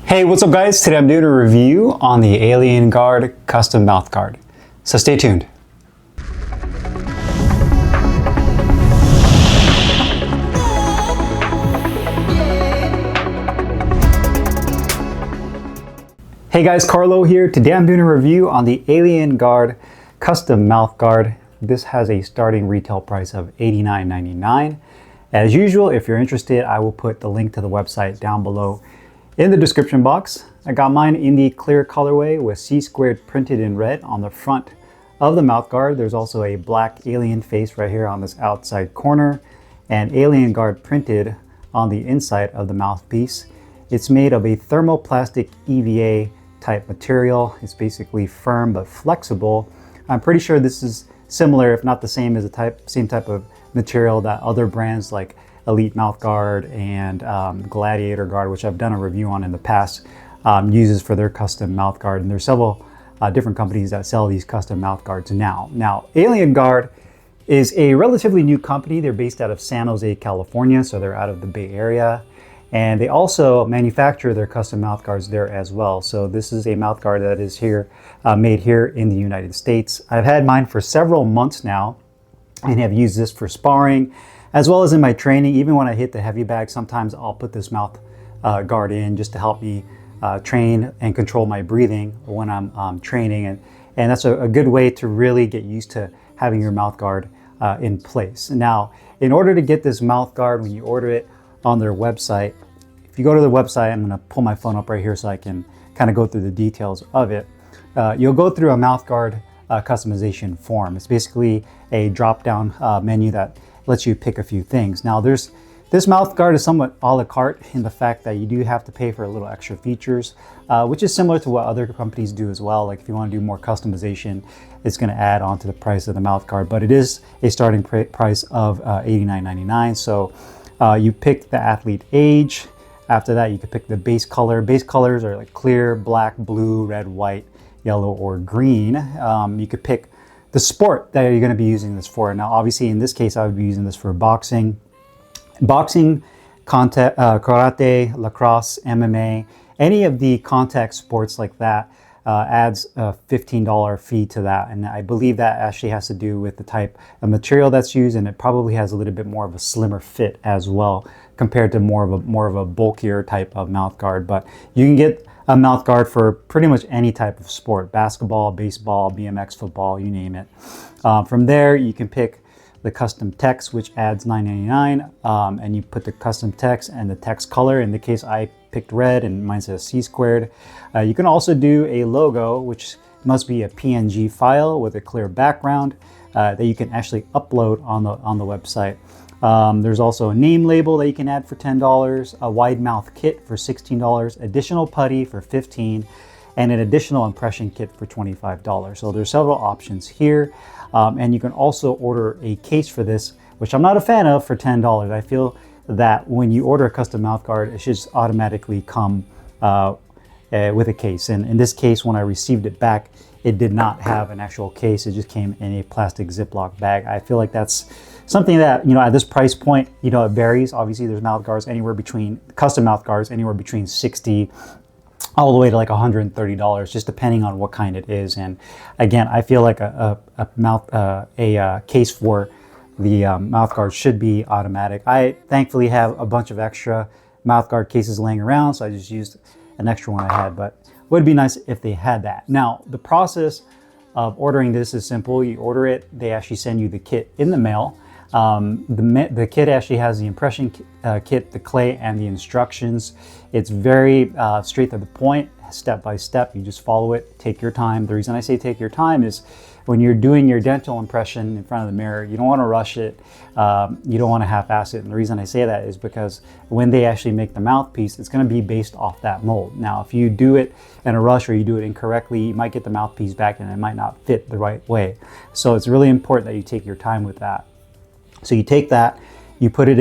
Hey, what's up guys? Today I'm doing a review on the Alien Guard custom mouth guard. So stay tuned. Hey guys, Carlo here. Today I'm doing a review on the Alien Guard custom mouth guard. This has a starting retail price of $89.99. As usual, if you're interested, I will put the link to the website down below in the description box. I got mine in the clear colorway with C² printed in red on the front of the mouth guard. There's also a black alien face right here on this outside corner and Alien Guard printed on the inside of the mouthpiece. It's made of a thermoplastic EVA type material. It's basically firm but flexible. I'm pretty sure this is similar, if not the same, as same type of material that other brands like Elite Mouthguard and Gladiator Guard, which I've done a review on in the past, uses for their custom mouth guard. And there's several different companies that sell these custom mouth guards now. Now, Alien Guard is a relatively new company. They're based out of San Jose, California, so they're out of the Bay Area. And they also manufacture their custom mouth guards there as well. So this is a mouth guard that is made here in the United States. I've had mine for several months now and have used this for sparring, as well as in my training. Even when I hit the heavy bag, sometimes I'll put this mouth guard in just to help me train and control my breathing when I'm training. And that's a good way to really get used to having your mouth guard in place. Now, in order to get this mouth guard, when you order it on their website, if you go to the website, I'm going to pull my phone up right here so I can kind of go through the details of it. You'll go through a mouth guard customization form. It's basically a drop-down menu that lets you pick a few things. Now, this mouth guard is somewhat a la carte in the fact that you do have to pay for a little extra features, which is similar to what other companies do as well. Like if you want to do more customization, it's going to add on to the price of the mouth guard, but it is a starting price of $89.99. So you pick the athlete age. After that, you can pick the base color. Base colors are like clear, black, blue, red, white, yellow, or green. You could pick the sport that you're going to be using this for. Now, obviously, in this case, I would be using this for boxing, karate, lacrosse, MMA, any of the contact sports like that adds a $15 fee to that. And I believe that actually has to do with the type of material that's used, and it probably has a little bit more of a slimmer fit as well compared to more of a bulkier type of mouth guard. But you can get a mouth guard for pretty much any type of sport: basketball, baseball, BMX, football, you name it. From there, you can pick the custom text, which adds $9.99, and you put the custom text and the text color. In the case, I picked red and mine says C². You can also do a logo, which must be a PNG file with a clear background that you can actually upload on the website. There's also a name label that you can add for $10, a wide mouth kit for $16, additional putty for $15, and an additional impression kit for $25. So there's several options here. And you can also order a case for this, which I'm not a fan of, for $10. I feel that when you order a custom mouth guard, it should just automatically come with a case. And in this case, when I received it back, it did not have an actual case. It just came in a plastic Ziploc bag. I feel like that's something that, at this price point, it varies. Obviously, there's mouth guards custom mouth guards anywhere between $60 all the way to like $130, just depending on what kind it is. And again, I feel like a case for the mouth guard should be automatic. I thankfully have a bunch of extra mouth guard cases laying around, so I just used an extra one I had, but it would be nice if they had that. Now, the process of ordering this is simple. You order it, they actually send you the kit in the mail. The kit actually has the impression kit, the clay, and the instructions. It's very straight to the point, step by step. You just follow it, take your time. The reason I say take your time is when you're doing your dental impression in front of the mirror, you don't want to rush it. You don't want to half-ass it. And the reason I say that is because when they actually make the mouthpiece, it's going to be based off that mold. Now, if you do it in a rush or you do it incorrectly, you might get the mouthpiece back and it might not fit the right way. So it's really important that you take your time with that. So you take that, you put it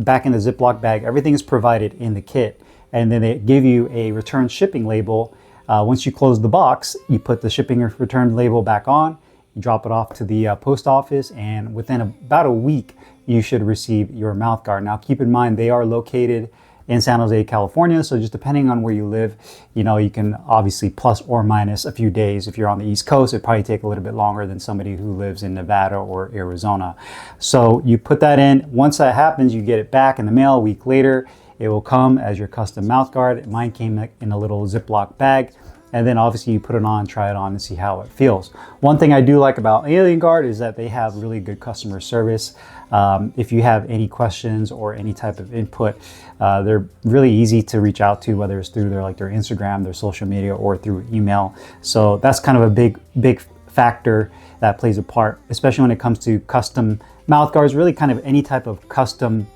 back in the Ziploc bag. Everything is provided in the kit, and then they give you a return shipping label. Once you close the box, you put the shipping or return label back on, you drop it off to the post office, and within about a week, you should receive your mouth guard. Now, keep in mind, they are located in San Jose, California. So just depending on where you live, you know, you can obviously plus or minus a few days. If you're on the East Coast, it'd probably take a little bit longer than somebody who lives in Nevada or Arizona. So you put that in. Once that happens, you get it back in the mail a week later. It will come as your custom mouth guard. Mine came in a little Ziploc bag. And then obviously you put it on, try it on, and see how it feels. One thing I do like about Alien Guard is that they have really good customer service. If you have any questions or any type of input, they're really easy to reach out to, whether it's through their Instagram, their social media, or through email. So that's kind of a big factor that plays a part, especially when it comes to custom mouth guards. Really, kind of any type of custom,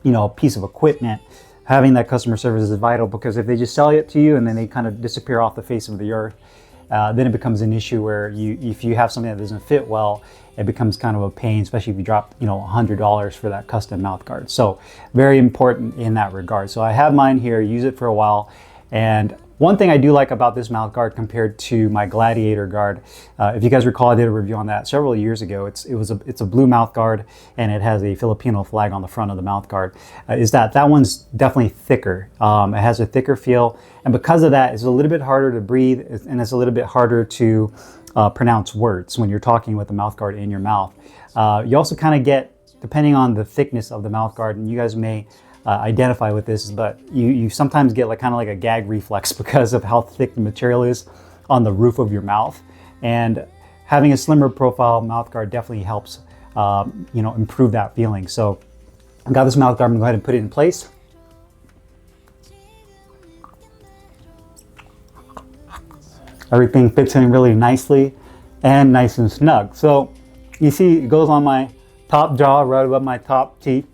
you know, piece of equipment. Having that customer service is vital, because if they just sell it to you and then they kind of disappear off the face of the earth, then it becomes an issue where if you have something that doesn't fit well, it becomes kind of a pain, especially if you drop, you know, $100 for that custom mouth guard. So very important in that regard. So I have mine here, use it for a while. And one thing I do like about this mouth guard compared to my Gladiator guard, if you guys recall, I did a review on that several years ago. It's a blue mouth guard, and it has a Filipino flag on the front of the mouth guard. Is that one's definitely thicker. It has a thicker feel, and because of that, it's a little bit harder to breathe, and it's a little bit harder to pronounce words when you're talking with the mouth guard in your mouth. You also kind of get, depending on the thickness of the mouth guard, and you guys may identify with this, but you sometimes get kind of like a gag reflex because of how thick the material is on the roof of your mouth. And having a slimmer profile mouth guard definitely helps, you know, improve that feeling. So I got this mouth guard. I'm going to go ahead and put it in place. Everything fits in really nicely and nice and snug. So you see it goes on my top jaw, right above my top teeth.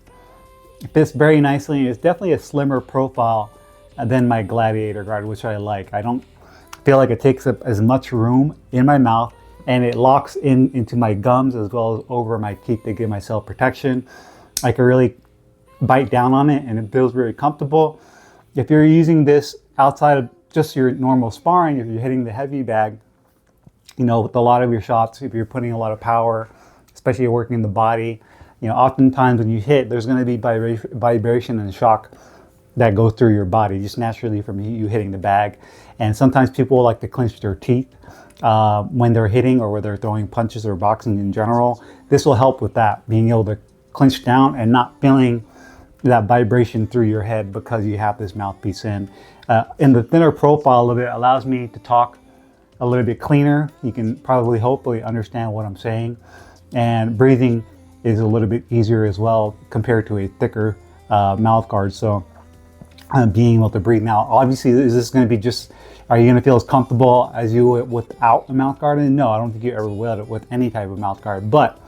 It fits very nicely, and it's definitely a slimmer profile than my Gladiator guard, which I like. I don't feel like it takes up as much room in my mouth, and it locks into my gums as well as over my teeth to give myself protection. I can really bite down on it, and it feels very comfortable. If you're using this outside of just your normal sparring, if you're hitting the heavy bag, you know, with a lot of your shots, if you're putting a lot of power, especially working in the body, you know, oftentimes when you hit, there's going to be vibration and shock that goes through your body just naturally from you hitting the bag. And sometimes people like to clench their teeth when they're hitting, or when they're throwing punches or boxing in general. This will help with that, being able to clench down and not feeling that vibration through your head because you have this mouthpiece in. And the thinner profile of it allows me to talk a little bit cleaner. You can probably hopefully understand what I'm saying, and breathing is a little bit easier as well compared to a thicker mouth guard. So being able to breathe now, obviously, is this going to be just, are you going to feel as comfortable as you would without a mouth guard? And no, I don't think you ever will with any type of mouth guard, but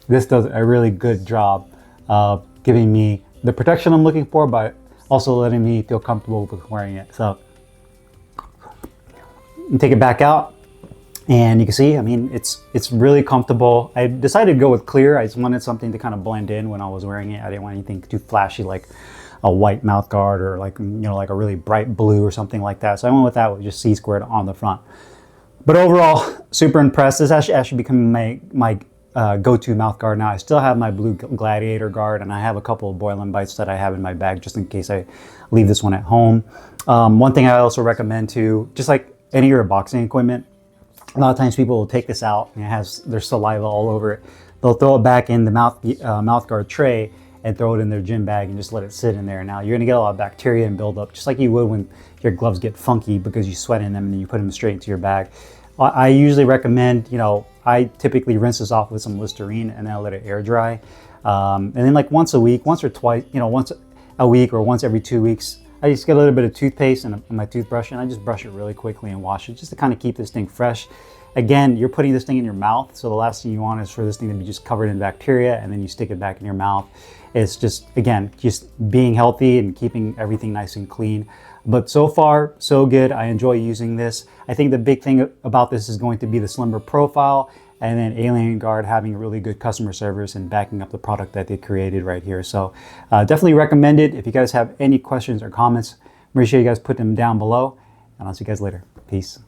this does a really good job of giving me the protection I'm looking for, but also letting me feel comfortable with wearing it. So you take it back out, and you can see, I mean, it's really comfortable. I decided to go with clear. I just wanted something to kind of blend in when I was wearing it. I didn't want anything too flashy like a white mouth guard, or like, you know, like a really bright blue or something like that. So I went with that with just C squared on the front. But overall, super impressed. This actually becoming my go-to mouth guard now. I still have my blue Gladiator guard, and I have a couple of Boiling Bites that I have in my bag just in case I leave this one at home. One thing I also recommend too, just like any of your boxing equipment, a lot of times people will take this out and it has their saliva all over it. They'll throw it back in the mouth guard tray and throw it in their gym bag and just let it sit in there. Now you're gonna get a lot of bacteria and build up, just like you would when your gloves get funky because you sweat in them and then you put them straight into your bag. I usually recommend, you know, I typically rinse this off with some Listerine and then I let it air dry. And then like once a week, once or twice, you know, once a week or once every 2 weeks, I just get a little bit of toothpaste and my toothbrush, and I just brush it really quickly and wash it just to kind of keep this thing fresh. Again, you're putting this thing in your mouth, so the last thing you want is for this thing to be just covered in bacteria and then you stick it back in your mouth. It's just, again, just being healthy and keeping everything nice and clean. But so far, so good. I enjoy using this. I think the big thing about this is going to be the slimmer profile, and then Alien Guard having really good customer service and backing up the product that they created right here. So definitely recommend it. If you guys have any questions or comments, make sure you guys put them down below, and I'll see you guys later. Peace.